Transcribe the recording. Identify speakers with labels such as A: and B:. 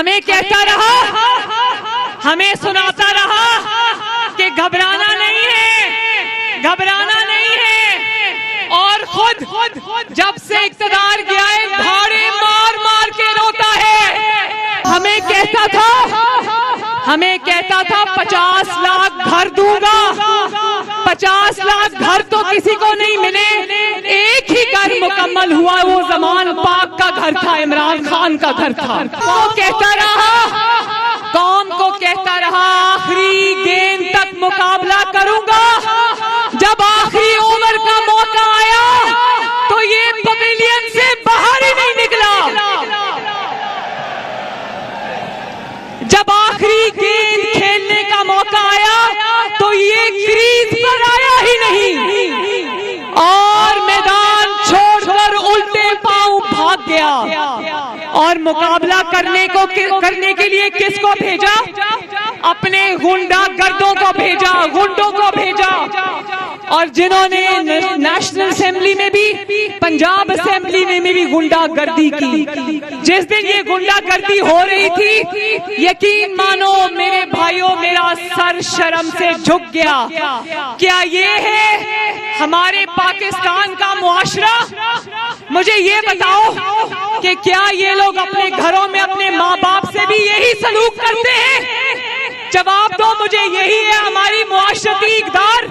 A: हमें कहता रहा, हमें सुनाता रहा कि घबराना नहीं है, घबराना नहीं है, और खुद जब से इक़्तिदार गया है भाड़े मार मार के रोता है। हमें कहता था 50 लाख घर दूंगा, 50 लाख घर तो किसी को नहीं मिले, एक ही घर मुकम्मल हुआ, वो ज़मान पाक का घर था, इमरान खान का घर था। वो कहता रहा, कौम को कहता रहा आखिरी गेंद तक मुकाबला करूंगा। जब आखिरी ओवर का मौका आया तो ये पवेलियन से बाहर ही नहीं निकला। जब आखिरी गेंद खेलने का मौका आया तो ये क्रीज पर आया ही नहीं और मैदान छोड़कर उल्टे पांव भाग गया। और मुकाबला करने के लिए किसको भेजा? अपने गुंडागर्दों को भेजा, गुंडों को भेजा। और जिन्होंने नेशनल असेंबली में भी, पंजाब असेंबली में भी गुंडागर्दी की। जिस दिन ये गुंडागर्दी हो रही थी, यकीन मानो मेरे भाइयों, मेरा सर शर्म से झुक गया। क्या ये है हमारे पाकिस्तान का मुआशरा? मुझे ये बताओ कि क्या ये लोग अपने घरों में अपने माँ बाप से भी यही सलूक करते हैं? जवाब दो मुझे, यही है हमारी मुआशरती इक़दार?